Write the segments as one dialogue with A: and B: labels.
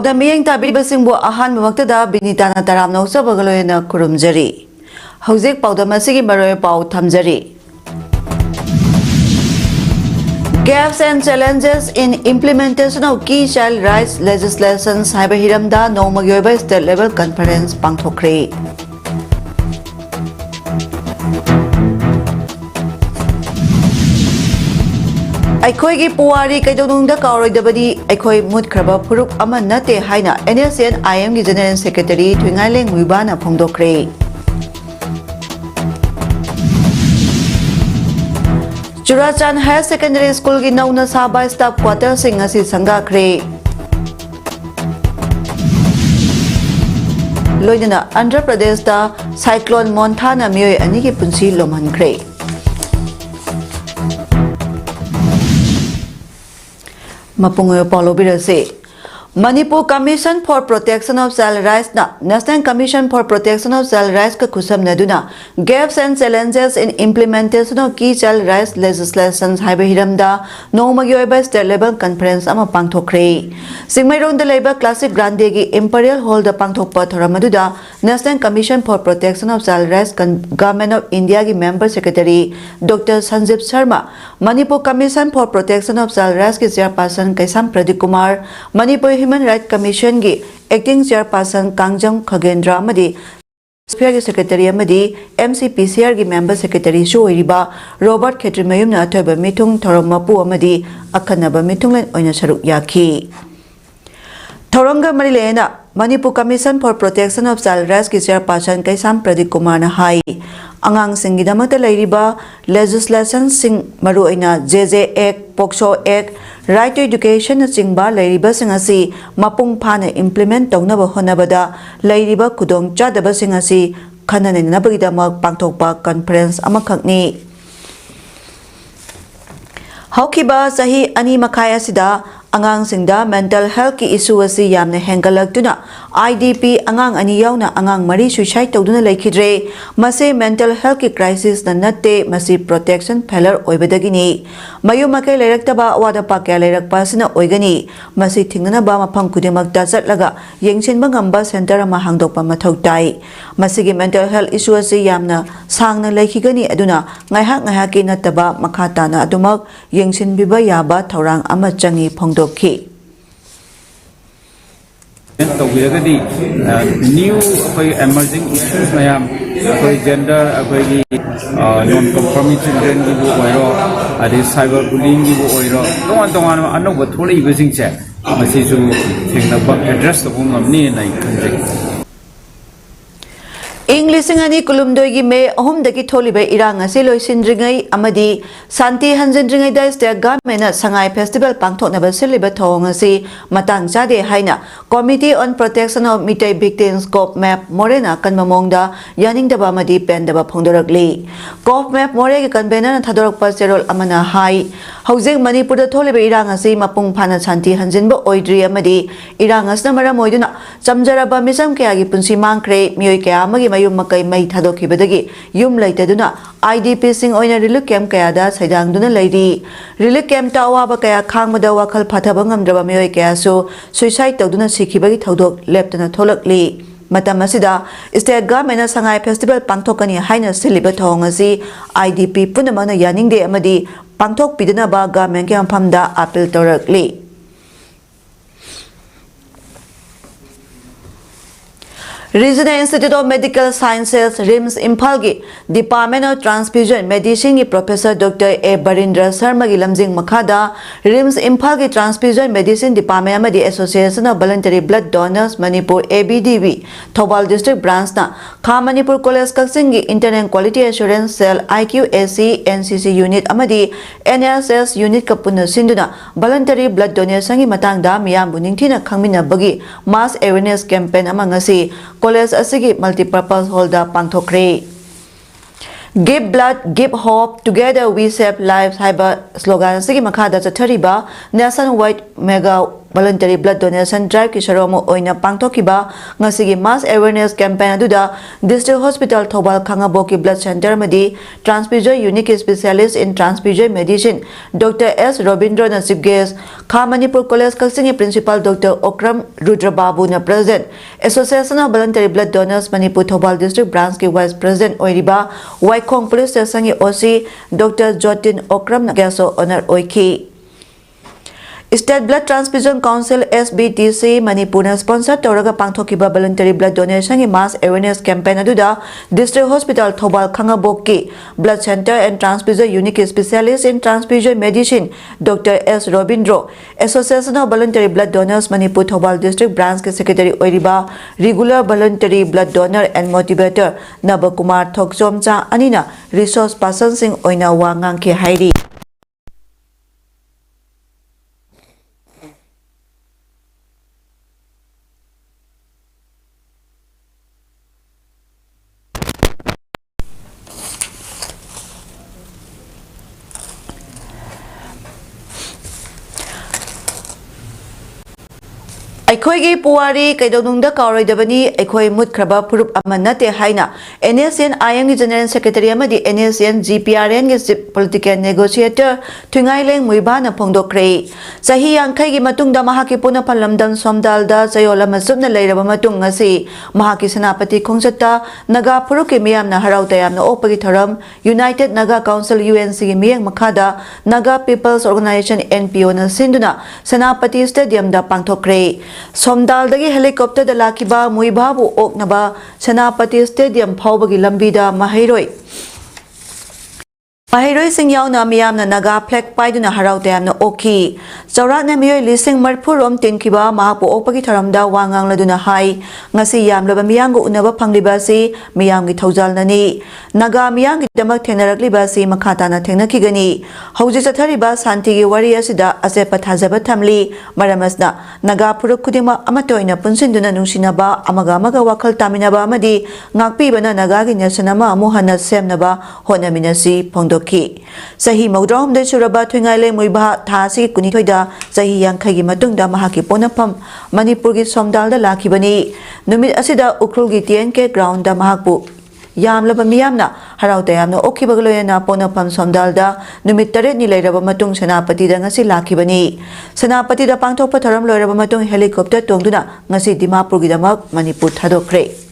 A: PAODAM miyeng tabiribasingbu ahanbamagtada binitana taramna usabagaloyena kurumjari. Hauzik PAODAM asigi maroy pau thamjari. Gaps and challenges in implementation of key child rights legislations haiba hiramda nomagi oiba state level conference pangthokre. Aikhoigi puwari kaidonungda kauroidabadi aikhoi mutkraba phuruk ama nate haina NSN IM gi General Secretary Thuingaileng Muibana phongdokre. Churachan Higher Secondary School gi nauna saba staff quarter sing asi sangakre. Loinana Andhra Pradesh da cyclone Montana miyoi ani gi punsi lomhankre. Mapungoy Paulo Birase Manipur Commission for Protection of Child Rights na National Commission for Protection of Child Rights ka kusam na duna gaps and challenges in implementation of key child rights legislations haiba hiramda nomagi oiba state level conference ama pangthokre. Singmairong da leiba Classic Grande gi Imperial Hall da pangthokpa thoramaduda National Commission for Protection of Child Rights Government of India gi Member Secretary Dr. Sanjeev Sharma, Manipur Commission for Protection of Child Rights ki Chairperson Kaisam Pradeep Kumar, Manipur Human Rights Commission gi Acting Chairperson Kangjam Khagendra amadi Spear gi Secretary amadi MCPCR gi Member Secretary Shoiriba Robert Khetrimayum na athoiba mithung thoromapu amadi akhanaba mithunglen oina saruk yakhi. Thoranga Marilena Manipur Commission for Protection of Child Rights ki Chairperson Kaisam Pradeep Kumar na hai angang singidamata lairiba legislation sing maru aina JJ Act, POCSO Act, Right to Education na chingba lairiba sing asi mapung phana implement tawnaba honabada lairiba khudong chadaba sing asi khananinabagidamak pangthokpa conference amakhakni. Haukiba sahi ani makhai asida angang singda mental health ki issue asi yamna hengalakduna IDP angang ani yauna angang mari suicide tawduna laikhidre mase mental health ki crisis na natte masi protection failure oibadagini mayumakai lairaktaba awada pakya lairakpa sina oigani masi thingnana ba mafam kudimakta chatlaga yengchinba ngamba center ama hangdokpa mathau tai masigi mental health issue asi yamna sangna laikhigani aduna ngaihak ki nataba makhatana adumak yengchinbiba yaba thaurang ama changi phongdokhi.
B: New emerging issues mayam gender non-conforming children ki bu oiro adi cyber bullying ki bu oiro tongan anoba tholi basing che masi ju thengna ba address to ngamni nai khanjai
A: English ngani kulumdoi me ahum dagi tholibe irang ase loisindringai amadi santi hanjendringai da state government na sangai festival pangthokna ba siliba thong ase matang chade haina Committee on Protection of Mitai Victims Cop Map Morena kanmamongda yaning daba amadi pendaba phongdorakli Cop Map More gi convener na thadorakpa serol amana hai hauzik Manipur da tholibe irang ase mapung phana santi hanjenba oidri amadi irang asna mara moiduna chamjaraba misam kya gi punsi mangkre mioi kya amagi yum makai mai thadokibadagi yum laitaduna IDP sing oina relief camp kaya da saidangduna lairi relief camp ta awaba kaya khangmada wakhal phathaba ngamdraba mioi kaya so suicide tawduna sikhibagi thodok leptana tholakli matam asida state government na sangai festival pangthokani haina siliba thongasi IDP punamana yaningde amadi pangthok pidana ba government ki amphamda appeal torakli. Regional Institute of Medical Sciences RIMS Imphalgi Department of Transfusion Medicine ki Professor Dr. A. Barindra Sharma gi lamjing makhada RIMS Imphalgi Transfusion Medicine Department amadi Association of Voluntary Blood Donors Manipur ABDB Thobal District Branch na Kha Manipur College Kaksing gi Internal Quality Assurance Cell IQAC NCC Unit amadi NSS Unit ka punna sinduna voluntary blood donation gi matangda miyambu ningthina khangmina bagi mass awareness campaign amangasi College asigi multipurpose hall da pangthokre. Give blood, give hope, together we save lives haiba slogan asigi makhada chathariba nationwide mega voluntary blood donation drive ki sharomo oina pangthokiba ngasigi mass awareness campaign aduda district hospital Thobal Khangaboki blood center madi transfusion unique specialist in transfusion medicine Dr. S. Robindro na chief guest Kha Manipur College Kaksingi principal Dr. Okram Rudrababu na president Association of Voluntary Blood Donors Manipur Thobal district branch ki vice president oiriba Waikhong police station ki OC Dr. Jotin Okram na guest honor oiki State Blood Transfusion Council SBTC Manipur na sponsor Toraga Pangthokiba voluntary blood donation mass awareness campaign aduda District Hospital Thobal Khangaboki Blood Center and Transfusion Unique Specialist in Transfusion Medicine Dr. S. Robindro Association of Voluntary Blood Donors Manipur Thobal District Branch ke Secretary Oiriba Regular Voluntary Blood Donor and Motivator Nabakumar Thokchomcha Anina Resource Person Sing Oina Wangang ke Hairi Aikhoigi puwari kaidonungda kauroidabani aikhoi mutkraba purup amanate haina NSN IM General Secretary amadi NSN GPRN ge political negotiator Thungaileng Muibana phongdokre sahi yankhai gi matungda mahaki puna palamdam somdalda chayola masubna leiraba matung ngasi mahaki senapati khongchatta naga puruki miyamna harauta yamna opagi thoram United Naga Council UNC gi miyang makhada Naga People's Organization NPO na sinduna senapati stadium da pangthokre Somdaldagi helicopter da lakiba muibabu oknaba Senapati Stadium phawbagi lambida mahairoi Mahiroi sing yauna miyamna naga flag paiduna haraute yamna oki chaurakna miyoi lising marphurom tinkiba mahapu okpagi tharamda wangang laduna hai ngasi yamlaba miyanggo unaba phangliba si miyamgi thaujalnani naga miyanggi damak thengnarakliba si makhatana thengnakhigani hauji chathariba santigi wari asida asepa thajaba thamli maramasna naga phuruk khudima amatoina punsinduna nungsinaba amaga amaga wakhal taminaba amadi ngakpibana nagagi nasanama amuhana semnaba honaminasi phongdo Sahi Maudrom de Suraba Twingaile Muiba Tasi Kunitoida Sahi Yankagi Matunda Mahaki Ponapam Manipurgi Somdal the Lakibani Numit Asida Ukrulgi TNK ground da Mahapu Yam Laba Miyamna Harautayamno Okibagloyana Ponapam Somdalda Numit Tare Nilairaba Matung Senapati da Ngasi Lakibani Senapati da Pangtopa Taram Loiraba Matung helicopter Tongduna Ngasi Dimapurgi Damak Manipur Thadokre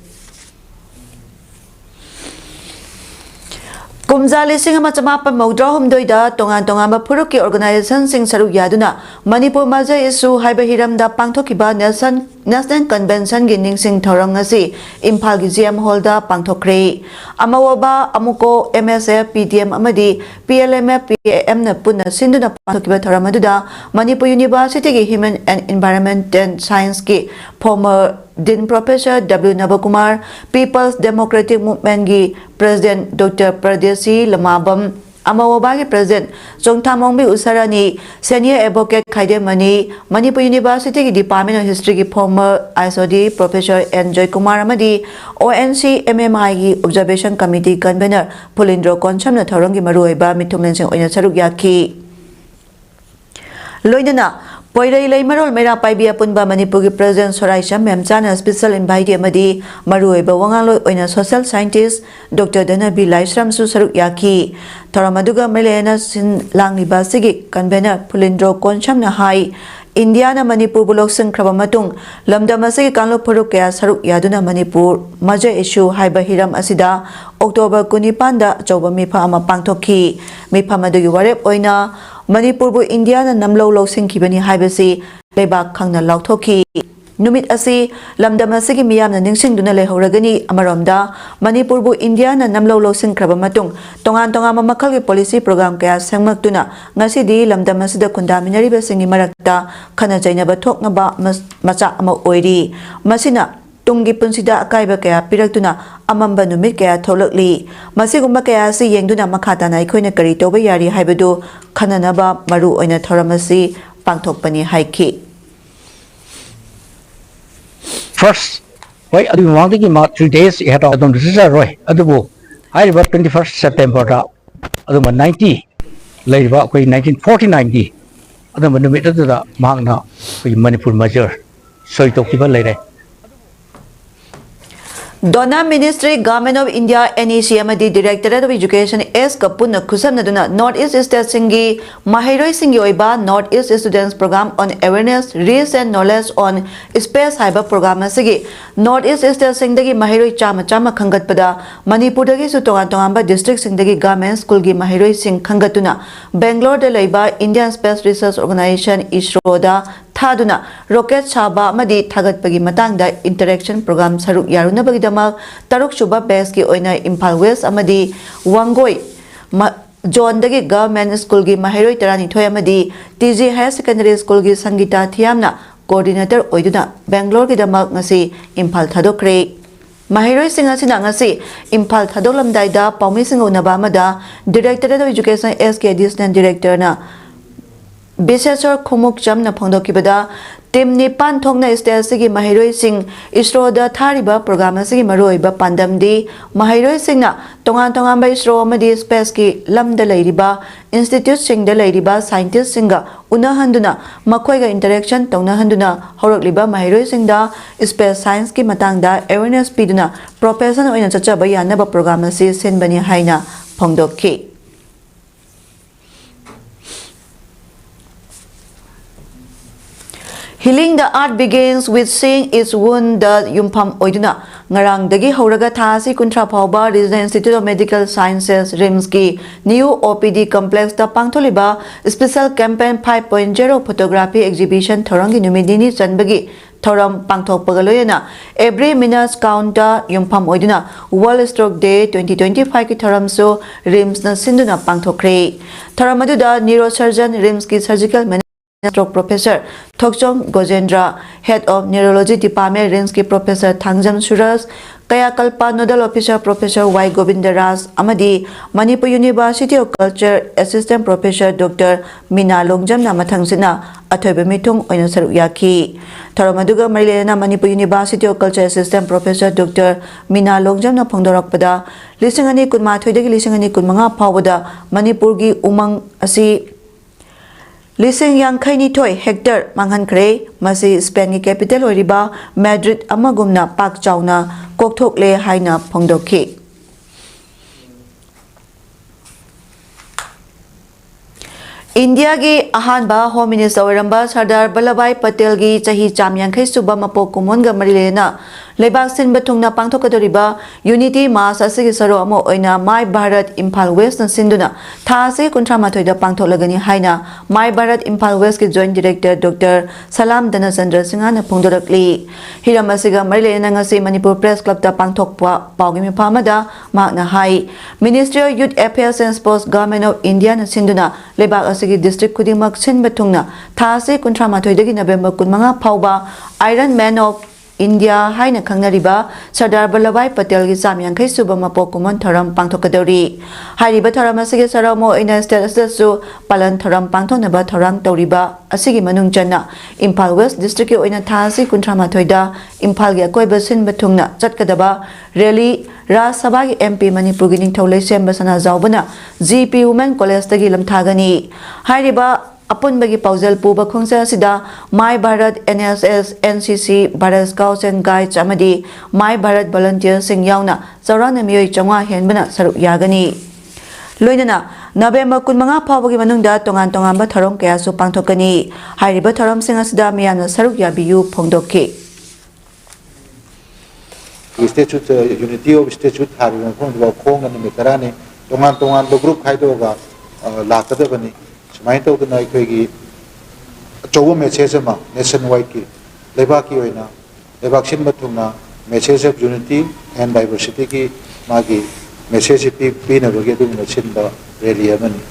A: Kumzali sing macamapa maudrohum doida tongan ba puruki organization sing saruk yaduna Manipur maja isu haiba hiram da pangthokiba National Convention gining sing thorong ngasi Imphal gi GM Hall da pangthokre amawaba amuko MSF PDM amadi PLMF PAM na punna sinduna pangthokiba thoram aduda Manipur University gi Human and Environment and Science ki former Dean Professor W. Nabakumar, People's Democratic Movement gi President Dr. Pradesi Lamabam, Amawabagi President Chongthamongbi Usarani, Senior Advocate Khaidemani, Manipur University gi Department of History gi former ISOD Professor N. Joy Kumar Amadi, ONC MMI gi Observation Committee Convener Pulindro Koncham na thorong gi maruiba mithumlensing oina saruk yaki. Loidana Poirai Lai Marol Mera Paibia Punba Manipur President Soraisha Memchana Special Invite Amadi Maruiba Wangalo Oina Social Scientist Dr. Danabi Laisram Susaruk Yaki Toramaduga Melena Sin Langliba Sigi Convener Pulindro Koncham na Hai Indiana Manipur Bulok Sing Krabamatung Lamda Masigi Kanlo Purukya Saruk Yaduna Manipur Maja Issue Haiba Hiram Asida October Kunipanda Joba Mipa Ama Pangtoki Mipa Madugi Warep Oina Manipur bu India na namlo lo singkibani haibasi lebak khangna lauthoki numit asi lamdam asigi miyam na ningsingduna lehoragani amaromda Manipur bu India na namlo lo singkraba matung tongan mamakal gi policy program kaya sangmaktuna ngasi di lamdam asida kundaminari basingi marakta khana jainaba thoknaba macha ama oiri masina Tungi punsida akaiba kaya piraktuna amamba numit kaya tholakli masigumba kaya si yengduna makhatana ikhoina kari toba yari haibadu khananaba maru oina thoramasi pangthokpani haiki
C: First why adu mangdi ma 3 days ahead of them register roi adubu I about 21st September da adu 90 leiba koi 1949 di ꯑꯗꯨꯝꯕ ꯅꯨꯃꯤꯠ ꯑꯗꯨꯗ ꯃꯍꯥꯛꯅ ꯑꯩꯈꯣꯏꯒꯤ Manipur major ꯁꯣꯏ ꯇꯧꯈꯤꯕ ꯂꯩꯔꯦ
A: Dona Ministry Government of India NEC amadi Directorate of Education S Kapuna Kusamnaduna North East State Singi Mahiroi Singi Oiba North East Students Program on Awareness, Reach and Knowledge on Space Hyber Program Asigi North East State Singdagi Mahiroi Chama Chama Kangatpada Manipurdagi Sutonga Tongamba District Singdagi Government School gi Mahiroi Sing Kangatuna Bangalore de Laiba Indian Space Research Organization ISRO da Thaduna Rocket Chaba Madi Tagat Pagi Matangda Interaction Program Saruk Yaruna Bagidama Taruk Shuba Beski Oina Impal West Amadi Wangoi John Dagi Government School gi Mahiroi Tarani Toyamadi TG Higher Secondary School gi Sangita Thiamna Coordinator Oiduna Bangalore Gidamak Ngasi Impal Thadokre Mahiroi Singasina Ngasi Impal Thadolam Daida Paumi Singunaba Mada Directorate of Education SK Assistant Director na Bisesor Kumuk Jamna Pondokibada, Tim Nipan Tongna Stasigi Mahiroi Sing, ISRO da Tariba, Program Sigi Maroiba Pandam di, Mahiroi Singna, Tongan Tongan by ISRO Madi Speski, Lam de Ladyba, Institute Sing de Ladyba, Scientist Singa, Una Handuna, Makoiga Interaction, Tongna Handuna, Horokliba, Mahiroi Singda, Space Science Ki Matangda, Awareness Piduna, Professor Oina Chachabayana Program Si Sinbani Haina, Pondoki. Healing the art begins with seeing its wound the Yumpam Oiduna. Ngarang Dagi Horaga Thasi Kuntra Pauba Regional Institute of Medical Sciences Rimski New OPD Complex the Pangtoliba Special Campaign 5.0 Photography Exhibition Thorangi Numidini Chanbagi Thoram Pangthok Pagaloyana Every Minute Counter Yumpam Oiduna World Stroke Day 2025 Ki Thoram So Rims na Sinduna Pangthokre Thoramadu Neurosurgeon Rimski Surgical Stroke Professor Thokchong Gojendra, Head of Neurology Department, Rinsky Professor Thangjam Suras, Kayakalpa Nodal Officer Professor Y. Govindaras, Amadi, Manipur University of Culture, Assistant Professor Dr. Mina Longjam Namathangzina, Athobe Mitung Oinasaru Yaki. Taramaduga Marilena Manipur University of Culture Assistant Professor Dr. Mina Longjam na Pongdorakpada, Lisingani Kunmathoidagi Lisingani Kunmanga Pawada, Manipurgi Umang Asi Lising yang Kaini Toy Hector Manghan Kre, Masi Spain capital Oriba, Madrid Amagumna Pak Chauna, Koktok Le Haina Pongdoki. India gi Ahanba Home Minister Oramba Sardar Vallabhbhai Patel gi Chahi Chamyankhai Suba Mapo Kumonga Marilena Lebak Sin Batungna Pangthokadoriba Unity Mass Asigi Saro Amo Oina My Bharat Impal West na Sinduna Thase Kuntra Mathoida Pangtholagani Haina My Bharat Impal West ki Joint Director Dr. Salam Dhanachandra Singha na Pongdorakli Hiramasiga Marilena ngasi Manipur Press Club ta Pangthokpa Paugi Miphamada Magna Hai Ministry of Youth Affairs and Sports Government of India na Sinduna Lebak Asigi District Kudimak Sin Batungna Thase Kuntra Mathoidagi November Kunmanga Phauba Iron Man of India Haina Kangnariba Sardar Vallabhbhai Patel gi Chamyankhai Suba Mapo Kumon Thoram Pangthokadori Hariba Thoram asigi Saramo Ina State Su Palan Thoram Pangthonaba Thorang Toriba asigi Manung Channa Impal West District ki Oina Thasi Kuntra Mathoida Impal gi Akoiba Sin Bathungna Chatkadaba Rally Raj Sabha gi MP Manipur gi Ningtholai Semba Sana Zaubana GP Women College tagi lamthagani Hariba Apun bagi pauzal puba khongsa sida My Bharat NSS NCC Bharat Scouts and Guides amadi My Bharat Volunteers sing yauna chaurana miyoi changwa henbana saruk yagani loinana November kunmanga phawagi manungda tongan tongan ba tharom kaya su pangthokani hairiba tharom sing asida miyana saruk yabiyu phongdokki
D: Statute Unity of Statute hariba phongba khonga ni mitarani tongan group khaidoga lakadabani Sumain to the Naiki Chowo message nationwide ki Lebaki Oina, Lebakshin Batuna, message of unity and diversity ki Magi, message Pina Rogetum Chinda, really Yamani.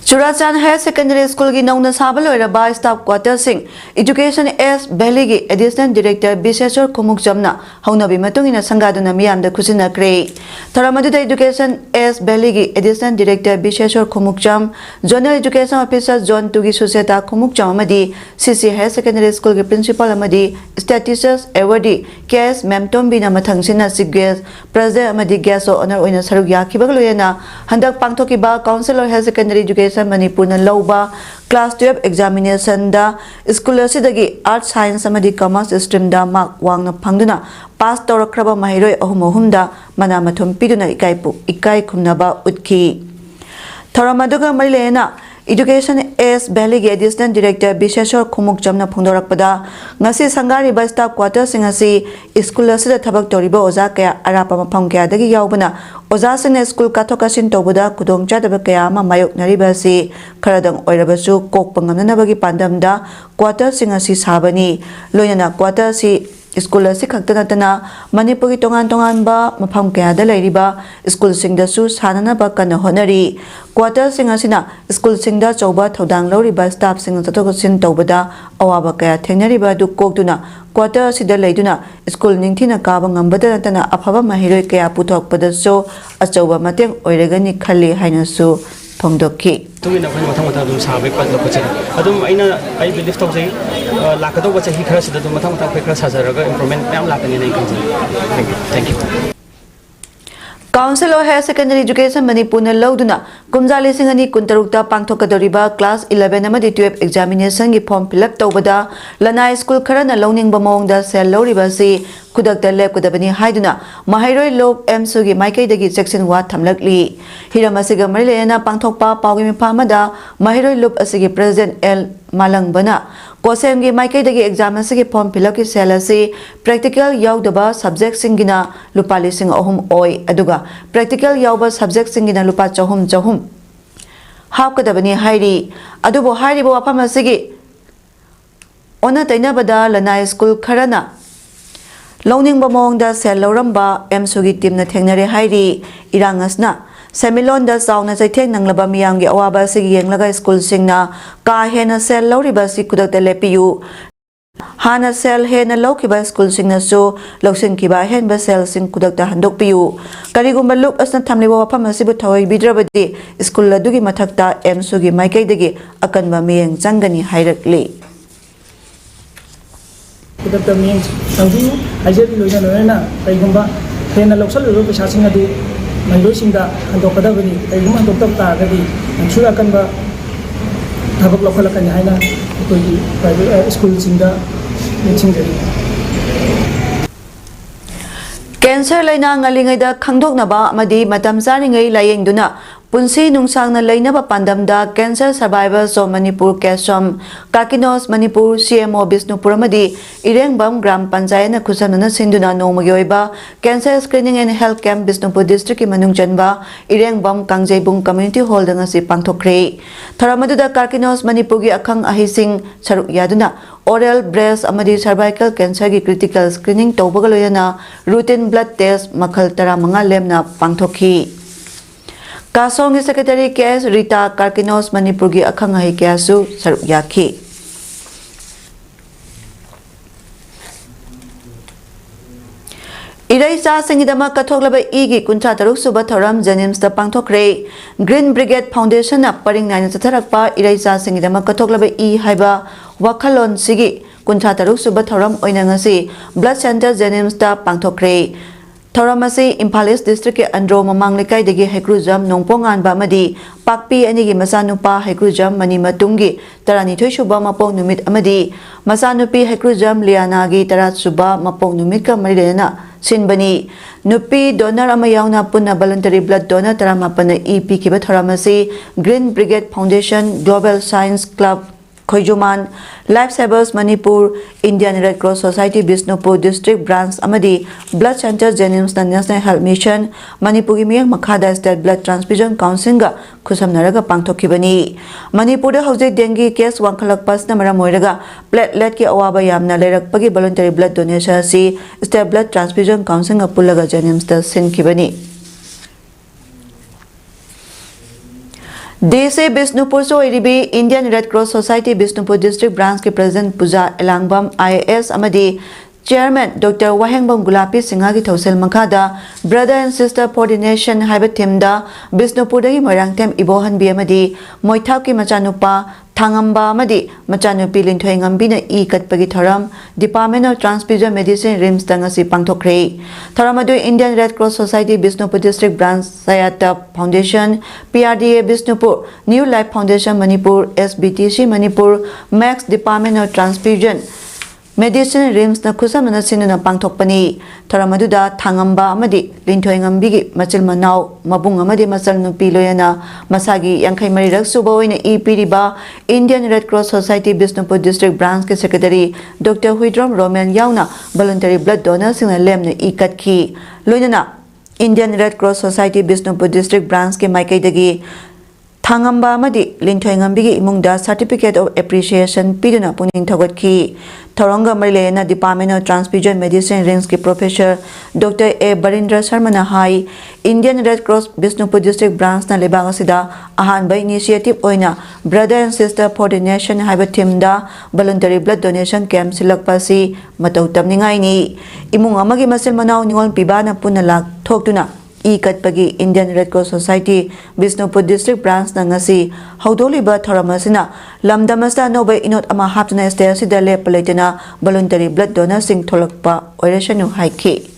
A: Churachan Higher Secondary School gi Nauna Sabaloiraba Staff Quarter Sing Education S Beligi Assistant Director Bisesor Kumuk Jamna Haunabi Matungina Sangaduna Miam the Kusina Kre Taramadu Education S Beligi Assistant Director Bisesor Kumuk Jam Zonal Education Officer John Tugi Suseta Kumuk Jam Amadi CC Higher Secondary School gi Principal Amadi Statisticians Awardee KS Memtombi Namathangina Sigges President Amadi Gaso Honor Oina Sarugya Kibagloyana Handak Pangtokiba Council of Higher Secondary Education Education Manipur na lauba class 12 examination da school asidagi art science amadi commerce stream da mark wangna phangduna pass tawrakraba mahiroi ahum da mana mathum piduna ikai khumnaba utki Thoramaduga Marilena Education S Valley Additional Director Bisheshwar Khumuk Jamna Phungdorakpada ngasi sangari ba staff quarters singasi school asida thabak toriba oza kaya arapa mafam kaya dagi yaubana oza sine school kathokasin tobada kudong chadaba kaya ma mayok nariba si kharadang oirabasu kokpa ngamnanabagi pandamda quarters singasi sabani loinana quarters si School asi khakta tana Manipur ki tongan ba mafam kaya da lairiba school singda su sanana ba kana honari quarter singa sina school singda chauba thodang lori ba staff singa chatokosin tobada awaba kaya thengnari ba du koktuna quarter sida leiduna school ningthina ka ba ngambada tana afaba mahiroi kaya puthok pada so achauba mateng oiregani khali haina su phongdokki
E: तुम इन अपन मथा मथा तुम साबे पद लोग बचे अदुम आइना I believe तो से लाखदो बचे ही खरा सिदा तुम मथा मथा पे खरा साजरगा इंप्रूवमेंट मैम लाकने नहीं कंजे thank you
A: Council of Higher Secondary Education Manipur na lauduna kumjali singani kuntarukta pangthokadoriba class 11 amadi 12 examination gi form fill up tawbada Lanai school kharana louningba mawngda sel loriba si kudakta lep kudabani haiduna mahairoi lok MSU gi maikai dagi section 1 thamlakli hiramasiga marilena pangthokpa pawgi miphamada mahairoi lop asigi president L Malangbana Kosem gi maikai dagi exam asigi form fill up ki sel asi practical yaudaba subject singina lupali sing ahum oi aduga practical yauba subject singina lupa chahum hapkadabani hairi adubo hairi bo afam asigi ona tainabada Lanai school kharana Loning Bamong sel loramba MSU team na thengnare hairi irangasna Semilon da sauna sai theng nanglaba miyam gi awaba sig yenglaga school singna ka hena sel loriba si kudak lepiu Hana sel hena lokiba school singna so loksin kiba hen ba sel sing kudak ta handok piu karigumba look asna thamliba wapam asibu thawai bidrabadi school ladugi mathakta MSU gi maikai dagi akanba miyeng changani hairakli
F: Kudakta miyeng sangdi ajari loina loina kaigumba hena loksal lo pesa singa du mairo singda handokada bani kaigumba handokta ta gadi ansura kanba thabak lokala kan haina koi private school singda meeting gari
A: Cancer laina ngalingai da khangdoknaba amadi matam saringai layengduna punsi nungsangna lainaba pandamda Cancer Survivors of Manipur Kesom Kakinos Manipur CMO Bisnupur amadi Irengbam Gram Panchayat na khusamna sinduna nomagi oiba Cancer Screening and Health Camp Bisnupur District ki manung janba Irengbam Kangjaibung Community Hall da ngasi pangthokre Tharamadu Kakinos Manipur gi akhang ahising saruk yaduna oral breast amadi cervical cancer gi critical screening tawbaga loyana routine blood test makhal tara manga lemna pangthokhi Kasong Secretary KS Rita Karkinos Manipur gi akhang ahi kyasu saruk yakhi Iraisa singidama kathoklaba igi kuncha taruk suba thoram Janims da pangthokre Green Brigade Foundation na paring naina chatharakpa Iraisa singidama kathoklaba haiba wakhalon sigi kuncha taruk suba thoram oina ngasi blood center Janims da pangthokre Thoramasi Imphal East District ke Andro Mamang Lekai dagi Hekrujam Nongpongan ba madi Pakpi anigi masanupa Hekrujam mani matungi tarani thoi suba mapong numit amadi masanupi Hekrujam Liana gi tarat suba mapong numit ka marilena sinbani nupi donor amayauna punna voluntary blood donor taramapana EP kiba thoramasi Green Brigade Foundation Global Science Club Khoijuman Lifesavers Manipur Indian Red Cross Society Bisnupur District Branch amadi Blood Center Janims National Health Mission Manipur gi miyang makhada State Blood Transfusion Council ga khusamnaraga pangthokibani Manipur da hauze dengue case wangkhalak pas na maram oiraga platelet ki awaba yamna lerakpagi voluntary blood donation si State Blood Transfusion Council ga pulaga Janims da sinkibani Dese Bisnupur so iribi Indian Red Cross Society Bisnupur District Branch ke President Puja Elangbam IAS amadi Chairman Dr. Wahengbam Gulapi Singha ki Thosel Makhada Brother and Sister Coordination haiba themda Bisnupurdagi Moirangtem Ibohan Biamadi Moithau ki machanupa Thangamba amadi machanupi Linthoi ngambina e katpagi thoram Department of Transfusion Medicine RIMS tangasi pangthokre thoramadu Indian Red Cross Society Bisnupur District Branch Sayata Foundation PRDA Bisnupur New Life Foundation Manipur SBTC Manipur Max Department of Transfusion Medicine RIMS na kusam na sinuna pangthokpani thoramadu thangamba amadi Linthoi ngambigi machil manau mabung amadi masal nupi loyana masagi yangkhai marirak suba oina epiriba Indian Red Cross Society Bisnupur District Branch ke Secretary Dr. Huidrom Roman yauna voluntary blood donor singna lemna ikatki loyana Indian Red Cross Society Bisnupur District Branch ke maikai Thangamba amadi Linthoi ngambigi imungda Certificate of Appreciation piduna puning thagotki Thoranga Marilena Department of Transfusion Medicine RIMS ki Professor Dr. A. Barindra Sharma na hai Indian Red Cross Bisnupur District Branch na lebang asida ahanba initiative oina Brother and Sister Coordination haiba themda voluntary blood donation camp silakpa si matau tamningai ni imung amagi masil manau ningol pibana punalak thoktuna ikatpagi Indian Red Cross Society Bisnupur District Branch na ngasi haudoliba thoramasina lamdamasta nobe inot ama haptana state sida lepalaitena voluntary blood donor sing tholakpa oirashanu haiki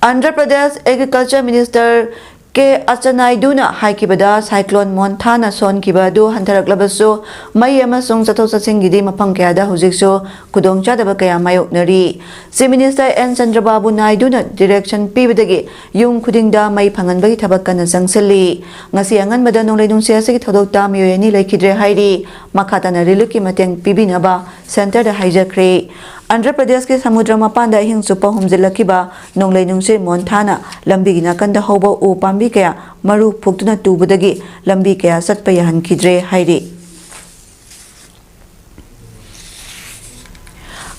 A: Andhra Pradesh Agriculture Minister K. Achanaiduna haikibada cyclone Montana son kibadu hantaraklabasu mai amasung chathok chatsingidi mafam kayada hujiksu khudongchadaba kaya mayoknari Si Minister N. Chandrababu Naiduna direction pibadagi yung khudingda mai phanganbagi thabak kana sangselli ngasi anganbada nonglai nungsia sigi thodokta miyoyani laikhidre hairi makhatana riluki mateng pibinaba center da haijakre Andhra Pradesh ke samudra mapanda hing supa humjilakiba nonglai nungse Montana lambi gina kanda hoba u pambi kaya maru phuktuna tubudagi lambi kaya satpa yahan khidre hairi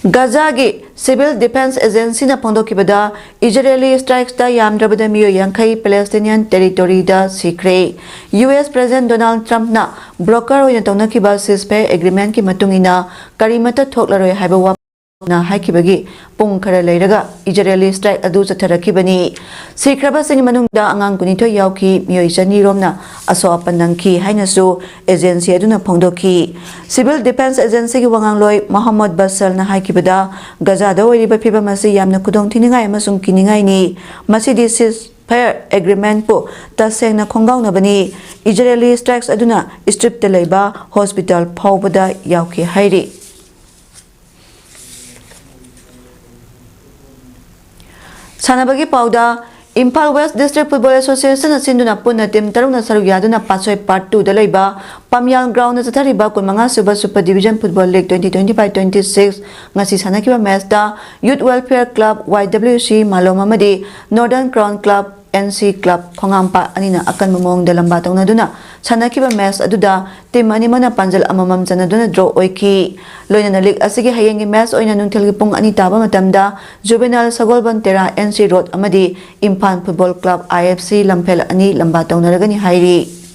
A: Gaza gi Civil Defense Agency na pondokibada Israeli strikes da yamdrabada miyo yankai Palestinian territory da sikre US President Donald Trump na broker oina tawnakiba ceasefire agreement ki matungina karimata thoklaroi haiba na haikibagi pung khara leiraga Israeli strike adu chatharakibani sikraba sing manungda angang kunitho yauki miyoi chani romna aso apanangki hainasu agency aduna phongdoki Civil Defense Agency ki wangangloi Mohammed Basal na haikibada Gaza da oiriba phibamasi yamna kudong thiningai amasung kiningai ni masidi ceasefire agreement po tasengna khongauna bani Israeli strikes aduna strip te leiba hospital phawbada yauki hairi Sanabagi Pauda Impal West District Football Association na sinduna punna team tarung na sarug yaduna pasoi part 2 dalaiba Pamyang Ground na tatariba kun mga Super Division Football League 2025-26 ngasi sanakiba match da Youth Welfare Club YWC Maloma madi Northern Crown Club NC Club Khongampa anina akan mamong dalam batong na duna sanakiba match aduda team ani mana panjal amamam jana duna draw oiki loina na league asigi hayengi match oina nungthil gi pung ani taba matamda Juvenile Sagolban Tera NC Road amadi Imphal Football Club IFC Lamphel ani lambatong naragani hairi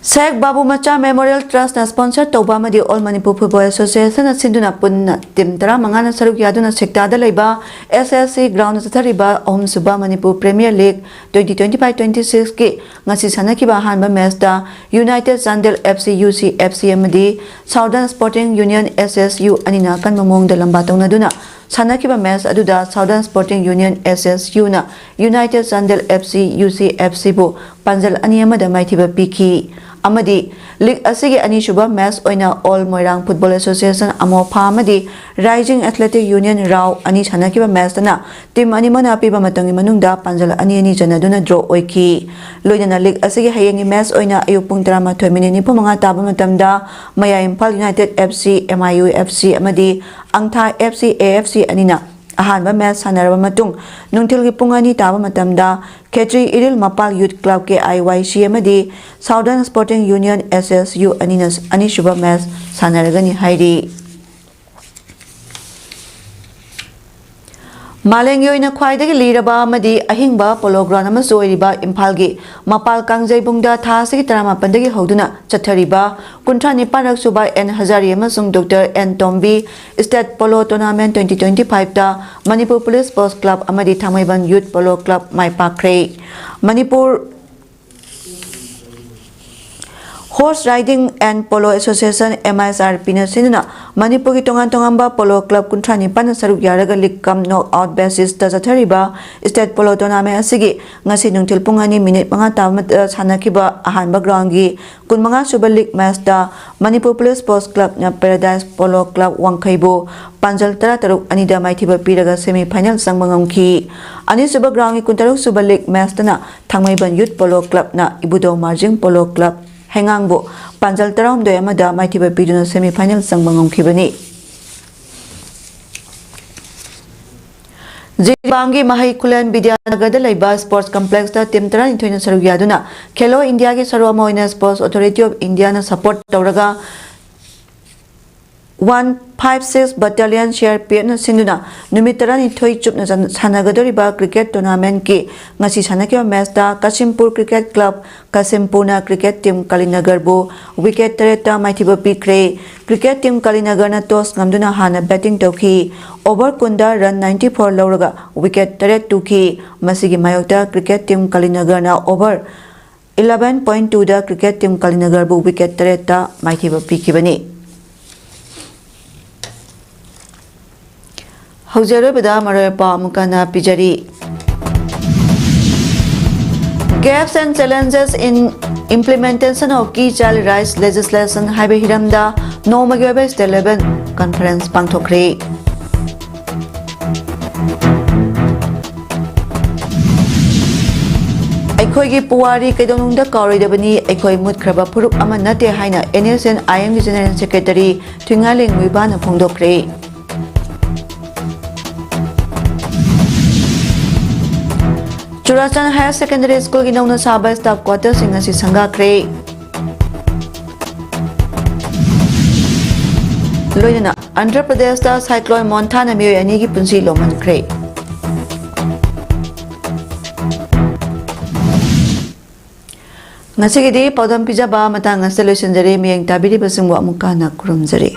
A: Sheikh Babu Macha Memorial Trust na sponsor tauba madi All Manipur Football Association na sinduna punna tim tara manga na saruk yaduna sektada laiba SSC ground na tatariba Om Suba Manipur Premier League 2025-26 ki ngasi sanakiba hanba match da United Sandel FC UC FC madi Southern Sporting Union SSU anina kan mamong dalam batong na duna sanakiba match aduda Southern Sporting Union SSU na United Sandel FC UC FC bu panjal ani amada maithiba piki amadi league asigi ani shuba match oina All Moirang Football Association amo pha amadi Rising Athletic Union Rao ani sanakiba match na team ani mana piba matangi manungda panjal ani jana duna draw oiki loina league asigi hayengi match oina ayupung 12 minute ni pumanga taba matamda Maya Impal United FC MIU FC amadi Angtha FC AFC anina ahanba match sanaraba matung nungthil gi pungani taba matamda Ketri Iril Mapal Youth Club ke IYC amadi Southern Sporting Union SSU aninas ani shuba match sanaragani hairi Malengi oina khwaidagi liraba amadi ahingba polo ground amasu oiriba Imphal-gi Mapal Kangjaibungda tha asigi 18 hoduna chathariba kunthani parak suba N Hazari amasung Dr N Tombi State Polo Tournament 2025 ta Manipur Police Sports Club amadi Thangmaiban Youth Polo Club mai pakre Manipur Horse Riding and Polo Association MSRP na sinuna Manipur ki tongan-tongamba polo club kunthani pan saruk yaraga league kam knockout basis ta jathariba state polo tournament asigi ngasi nungthil pung 2 minute 5 ta sanakiba ahanba ground gi kunmanga suba league match ta Manipur Police Sports Club na Paradise Polo Club Wangkhaibo panjal 13 anida maithiba piraga semi final sangmangamki ani suba ground gi kuntaruk suba league match ta na Thangmaiban Youth Polo Club na Ibudo Marjing Polo Club Hengangbo panjal taram do amada maithiba piduna semi final sangbangam khibani Jibangi Mahai Kulan Vidyanagar Laiba Sports Complex ta team taran inthoina saruk yaduna Khelo India gi sarwama oina Sports Authority of India na support tawraga 156 Battalion share PN Sinduna Numitara Thoi Chup Sanagadoriba Cricket Tournament ki ngasi sanakyo match ta Kasimpur Cricket Club Kasimpurna Cricket Team Kalinagarbo wicket tereta maithiba pikre Cricket Team Kalinagar na toss ngamduna hana batting tawki over kunda run 94 lauraga wicket teret tuki masigi mayokta Cricket Team Kalinagar na over 11.2 da Cricket Team Kalinagarbo wicket tereta maithiba pikibani Haujarabada Marapa Mukana Pijari Gaps and challenges in implementation of key child rights legislation Haibe Hiramda No Magabes 11 conference Pangthokre Aikhoigi Puwari Kaidonungda Kauridabani Aikoi Mutkraba Purup Amanate Haina NSN IM General Secretary Twingaling Wibana Phongdokre Churachan Higher Secondary School ki nauna saba staff quarters singa si sangakre Loina Andhra Pradesh ta cyclone Montana mi ani ki punsi loman kre Ngasigi di PAODAM pijaba matang solution jare miyang tabiri basingwa muka na kurum jare